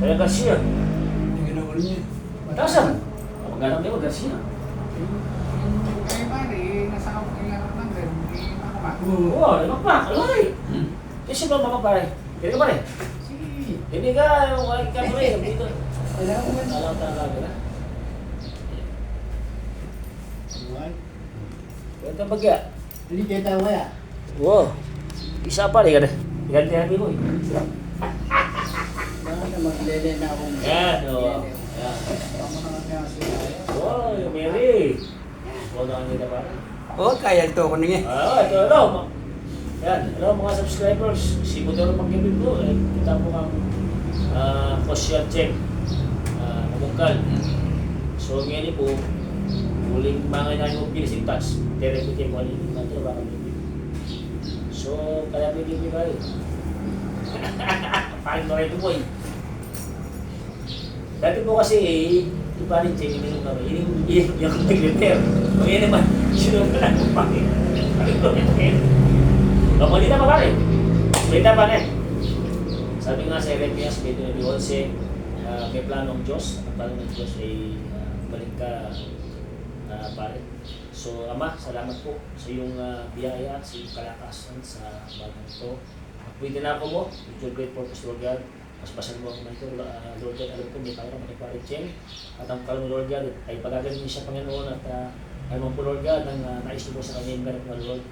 Kaya Garcia. Yung ginawal niya. Matasan. Maghanap niya Garcia. Kaya pare, nasa ako kailangan ng number, hindi makamat. Oo, ano pa? Ano rin? Kasi ba mga pare? Kaya ka pare? Sige. Hindi ka, yung ka pare, dito. Kailangan mo ba? Alam talaga na. Kaya ka bagya. Hindi kayo tayo kaya. Wow. Isa pa rin ka na. Ganti natin mo eh. Bakit na maglele na akong... Yan, oo. Yan. Tama na nga sila. Wow, yung Mary. Huwag na kanina pare. Oo, kaya ito ko nga. Ito, hello. Yan, hello mga subscribers. Si Budoro Pagkibig ko. Kita mo kang social check. Mabungkal. So, ngayon po, huling mga inahin mo pilising touch. Terepute mo alin natin, baka bibig. So, kaya bibig ka rin. Paring na rin ito po eh. Dati po kasi yung paring check, ininom kami. Yung nag-repair. Kung yan naman, sinunod ka lang kung paring. Paring ko rin ito. Kamalita pa pare. Malita pa rin. Sabi nga sa Eremias, may 11, may planong Diyos. Ang planong ng Diyos ay balik ka, pare. So, Ama, salamat po sa iyong biyaya, sa iyong kalakasan sa bagong ito. Pwede na ako mo, with your great purpose, Lord God. Paspasan mo ako ito, Lord God. Alam ko, may kaya mga pare Cheng. At ang kalong Lord God ay pagagaling niya siya, Panginoon. At alam mo po, Lord God, ang nais mo sa kanya yung ganap na Lord.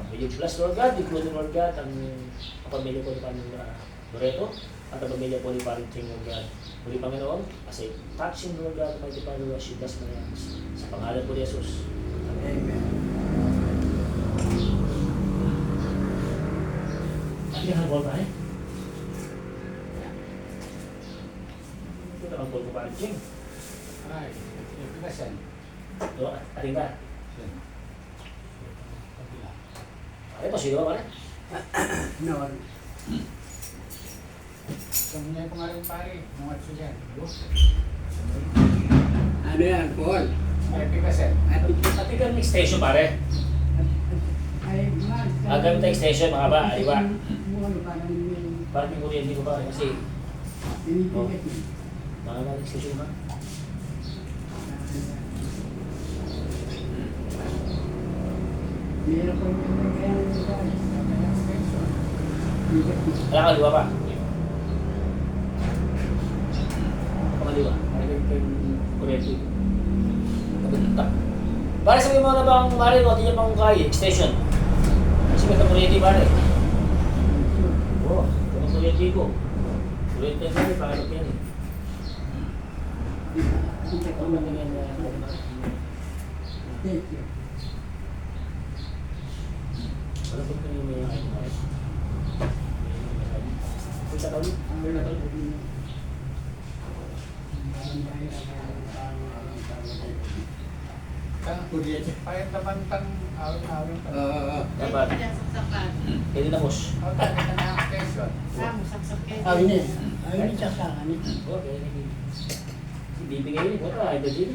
May you bless, Lord God, including Lord God, ang pamilya ko ni Panginoon Loreto at ang pamilya ko ni Paring Cheng, Lord God. Muli Panginoon, as a touching, Lord God, Almighty Father, as you bless my hands. Sa pangalan po ni Jesus. Amen. Ano yung hanggang tayo? Ito na ang bol ko Paring Cheng. Ay, ito na siya. Ito, ating ka. Ay, posible ba pare? No. Sabi niya ko nga rin pare, mga siya. Ano yan, Paul? Ay, pikasin. Ating ka mix station pare. Ay, man. Gamit tayo station mga ba? Ay ba? Parang Parang yung kuryente ko pare kasi binibigay. mga mix station ha. Meron ko yung kaya Wala ka liwa pa? Kamaliwa. Parang yung kuryente. Kabunta. Pare sabi mo na ba ang mali mo, tingnan pang kaya, station. Kasi may kuryente pare. Oo, kung kuryente ko. Kuryente ko, paano yan eh. Ano ba ganyan na Thank you. wala po kayo may punta ka ulit. Parang tabantang awin-awin pa. Dapat. Pwede na boss. Ako kita na ang question. Ah, ini. Ah, ini sasakan ni. Okay. Bibigay yun. Wala, ito din.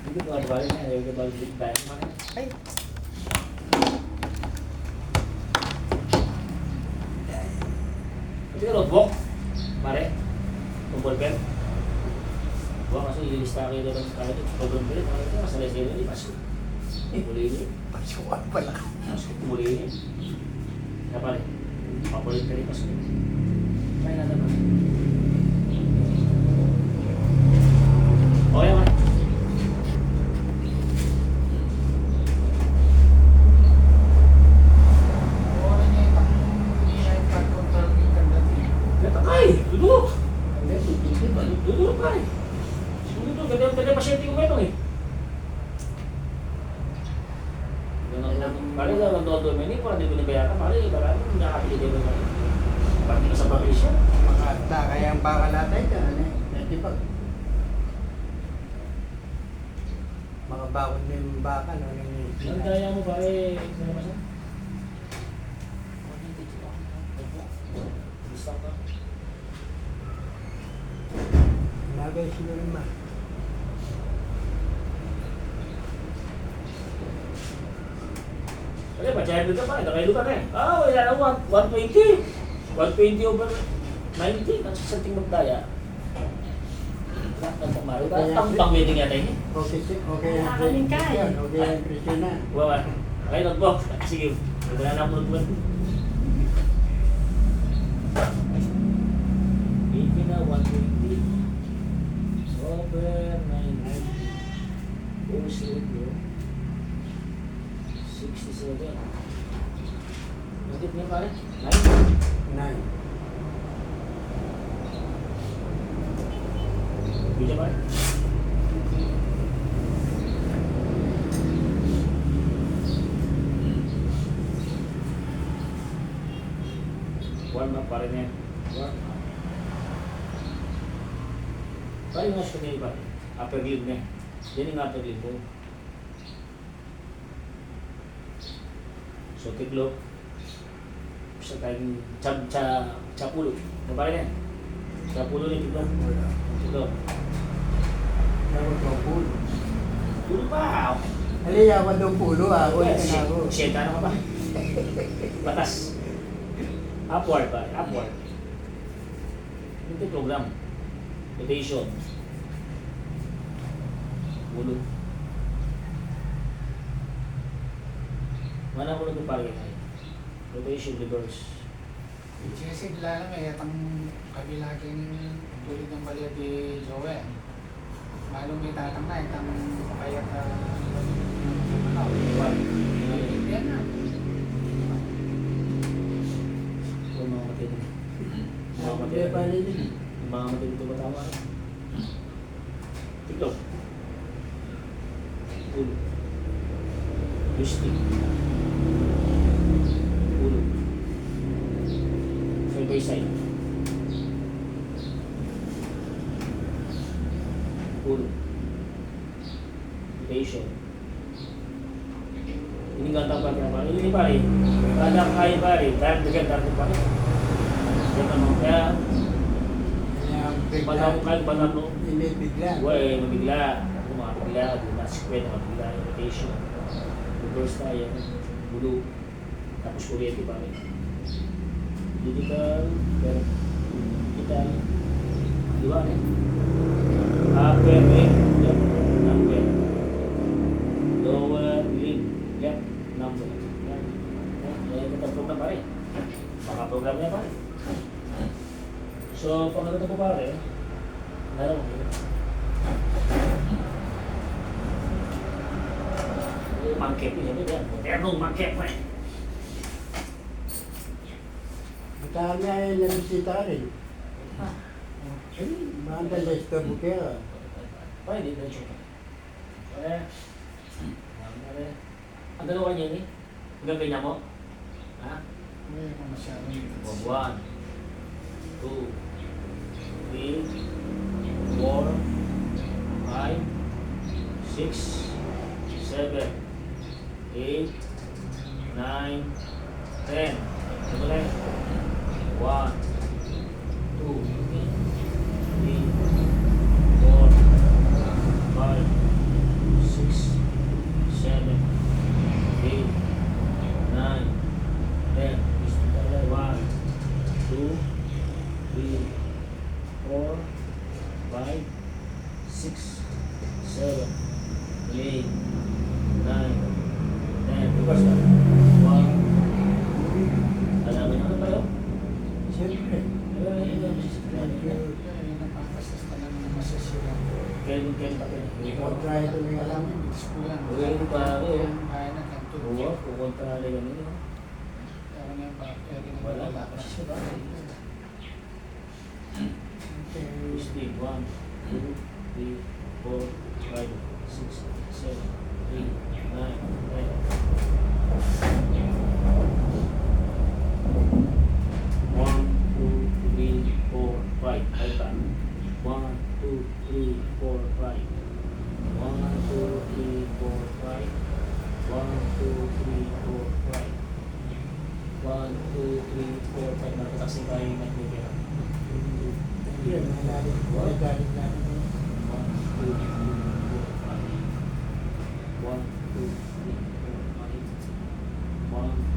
Hindi ko balik na. Ayaw ko balik bayan mo na. Ay, Hindi ka notebook. Pare. Tumbol pen. Buwa kasi ililista kayo doon ng kaya. Program pen. Pare ito. Masalay sa'yo na. Pasok. Muli yun. Pasukan pala. Pasok. Muli yun. Kaya pare. Papulit ka rin. Pasok. Kaya na naman. Okay naman. Oo, niya itang hindi na yung pag-control ng kandati. Ay! Dudulog! Dudulog ka eh. Dudulog. Ganda pasyente ko meron eh. Pare lang ang dodo meni, parang di ko nabayaran. Pare, parang nakakabili din naman. Pati ka sa bakisya. Makata kaya ang baka natin ka. Dati pag mga bakod na yung baka, no? Ang daya mo pare, nalabasan? Gusto ka? Nagay sila naman. Pare, Naka-heavy ka pa, nakahilo ka na eh. Ah, wala na 120. 120 over 90. Ang sasating magdaya. Ang pamaro. Ang pang-wedding yata yun. Okay, okay. Nakakaling ka eh. Okay, ang Christina. Wawa. Okay, notebook. Sige. Wala na mo notebook. 80 na, 120. Over 90. Over 0. 67. Nakit niya pare? 9. 9. Bisa pare? Warm up pa rin yan. Warm up. Pare yung gusto niya pare. Upper lid niya. Yan yung upper lid mo. So, tiglok. Sa tayong chapulo. Kapare niya. Chapulo niya tiglok. Tiglok. Dapat ang pulo. Tulo pa! Halika ako doon pulo ah. Ulit na ako. Siyenta na ka ba? Batas. Upward ba? Upward. Ito yung program. Rotation. Ulo. Mana mo na ito pare ngayon? Rotation, reverse. Sinisigla lang eh, ang kabila king tulid ng balya di Joel. Malong may tatang na, itang kaya ka One. yan na. So, mga matid. Mga Okay, matid. paano din? Mga matid ito ba tama? Tiglok. Ulo. Twisting. Ulo. Side by side. Ulo. Rotation. Ini nggak tahu apa. Ini pare. Ada kain pare. Dan dengan darah pare. Jangan mau ya. Yung Batam bigla. kain batam lo. Hindi bigla. Gue mabigla. Ako mabigla. Maskwet mabigla. Rotation. Reverse tayo. Bulu. Tapos kuryente pare. Digital. Pero kita. Di ba? Upper lip. Left. Number. Lower lip. Left. Number. Yan. Yan. Ito program pare. Mga program niya pare. So, pag nagkita po pare, meron mo. Mangkep ini dia. Modernong mangkep mo eh. Matahan niya yung lamisita rin. Manda Lester Bukera. Pare, di na siya. Pare. Pare. Ang dalawa niya ni? Hanggang ganyan mo? Ha? Hindi ko masyadong dito. 1, 2, 3, 4, 5, 6, 7, 8, 9, 10. Ano ba lang? 1, 2, 3, 4, 5, 6, 7, 8, 9, 10. Gusto ka lang. 1, 2, 3, 4, 5, 6, 7, 8, 9, 10. Bukas na. 1. Alam mo na ano tayo? Siyempre. Yun ang papastas ka lang ng masasira. Kaya pa kayo. Kontra ito may alam. Bilis ko yan. Uy, pare. Kaya na kanto. Oo, kukontra rin kami. Kaya na ba? Kaya rin Wala wala pa pa siya siya. ba? Steve, 1, 2, 3, 4, 5, 6, 7, 8, 9, 10. One, two, three, four, five. Five pa. 1, 2, 3, 4, 5. 1, 2, 3, 4, 5. 1, 2, 3, 4, 5. 1, 2, 3, 4, 5. Nakatasin tayo yung nagbibira. Yan, malalim. Malalim lang. 1, 2, 3, 4, 5. 1, 2, 3, 4, 5. 1,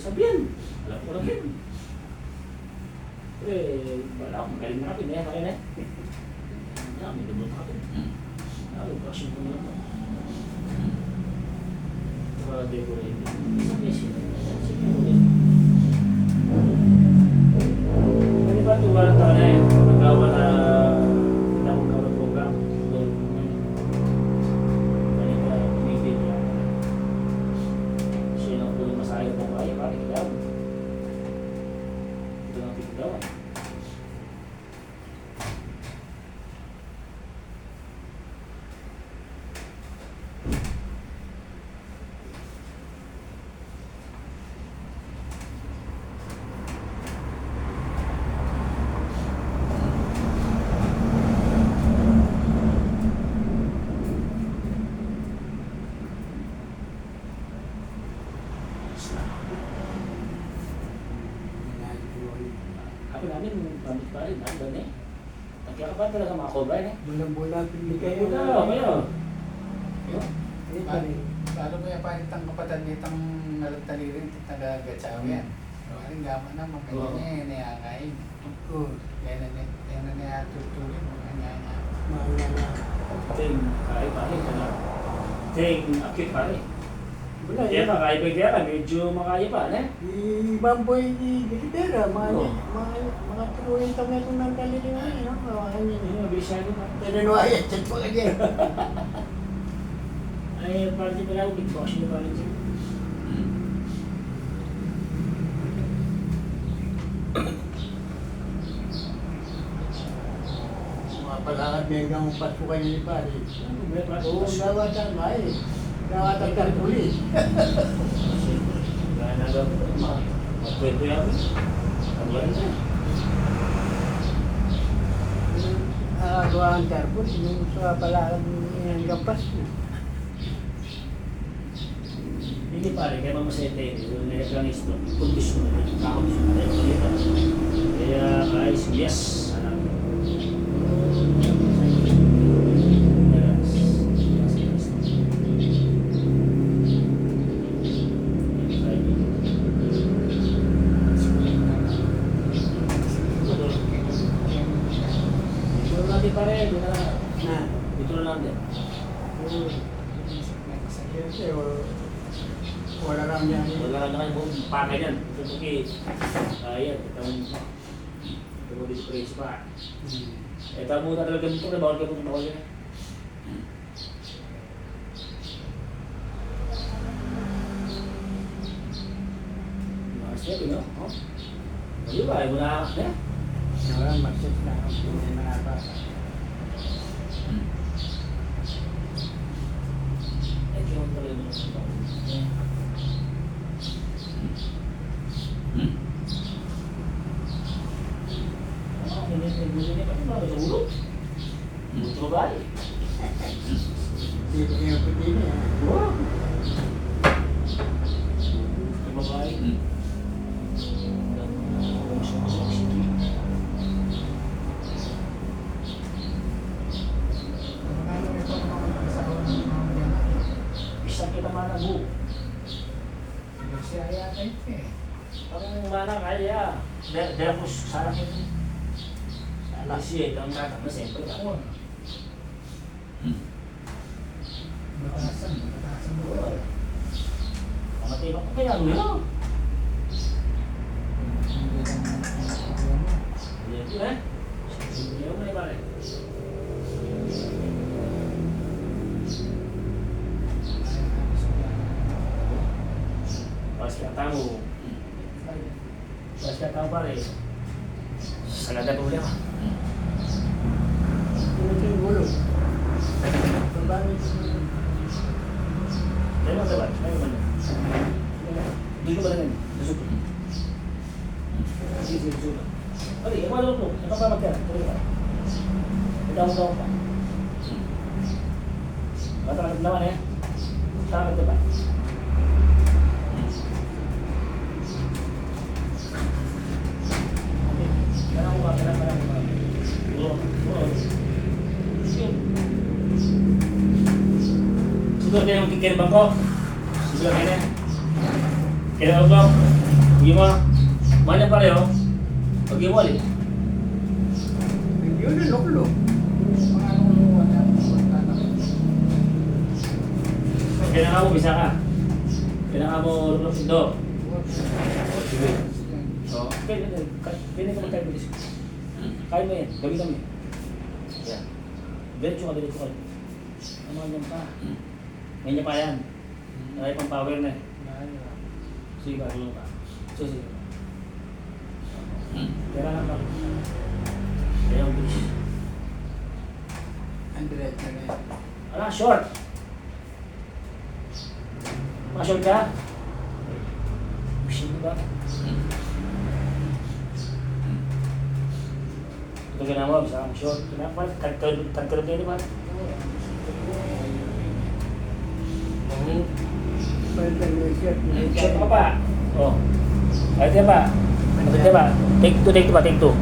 sabihin. Alam ko lang yun. Eh, wala akong magaling na kapin. Kaya kakin eh. May double na kapin. Action ko na lang. Decorate. Sabi siya. Ano ba ito? Walang taon na eh. Nagawa na tinawag na program. Ano ba? Pinigil niya. Siya lang po yung masaya po kaya. Pari kaya. Ito lang pipagawan. Ako namin, pamit pa rin, doon eh. Nagkakapan talaga mga cobra eh. Bulan-bulan pili kayo. Wala, kaya. Lalo mo yung panitang kapatid nitang nalagtalirin, taga-gatsaw yan. Maring gama na, Oo. makanya niyangayin. Oo. Yan na niya tutulin, makanya na. Mahal na. Ting, kaya pa rin. Ting, akit pa rin. Wala Kaya pa, kaya pa kaya medyo makaya pa, ne? Bamboy di Bilibera, Oo. mga tuloy kami itong nagkaliling ngayon, no? Kawakan yun. Ayun, mabilis na rin pa. Tinanwayat, chat po ka dyan. Ay, parang di pala, big box niya pa rin siya. Mga palakad may hanggang pasukan niya ni Pari. Ano, may pa? Oo, gawat ang ay. Gawat ang karpulis. Kaya nagawin ko, magkwento yan. Ang yan na. Gawa ang karpulis, yung sa palakad may hanggang pasko. Hindi pare, kaya mamasete, yung nagkanis to, kondisyon na rin, kakondisyon na rin, kaya guys, yes, alam. Dito na natin pare, dito na lang. Na. Dito na lang din. Oo. Kasi, wala kang yan. Wala na kayo buong pakay yan. Ito po ayan, ito mo. Ito mo dito praise pa. Ito mo na talaga dito na bawal ka po bawal yan. Mas yan, no? Oh. Di ba? Ay mo na, eh? Wala, mag-set na. Hindi manapa. Ay, kaya mo talaga mo. Hindi pa rin mga tulog. Buto ba? Hindi kayo pati niya. Wow! Yung babae. Isang kita mana bu. Siya yata ito eh. Ang mana kaya. Dahil ko sarang ito. Sana siya itong natak na siyempre ako. Matasan mo. Pamatibak ko kaya ano. Hindi eh. Hindi mo na pare. Pas kata mo. Pas kata mo pare. Salaga tuloy ako. Ito yung gulo. Babae. Dahil mo sabat, may man. Dito ba rin? Nasuko. Sige, suko. Pare, yung mga luplo, nakapamag ka. Tuloy ka. Ikaw pa. Matakot naman eh. Takot ka pa. Siguro kayo magkikir bangko. Siguro kayo na. Kaya ako, hindi mo, mana pareho, pag mo alin. Yun ang luklo. Mga luluwan na. Kailangan mo, bisa ka. Kailangan mo, do. So, pwede ka magkaibilis. Kaya mo yan, gawin kami. Yan. Diretso ka. Ano yan pa? May niya pa yan. Nakaya pang power na eh. Sige ka, tulong ka. So, sige. Kailangan ka. Kaya ang bilis. Andret na rin. Ala, short! Ma-short ka? Pushing mo ba? Ito ka na mo, bisa kang short. Kenapa? Tagkalog kayo naman. Pwede na siya. Short ka pa. Oh. Ayun ka pa. Ayun ka pa. Take two ba? Take two.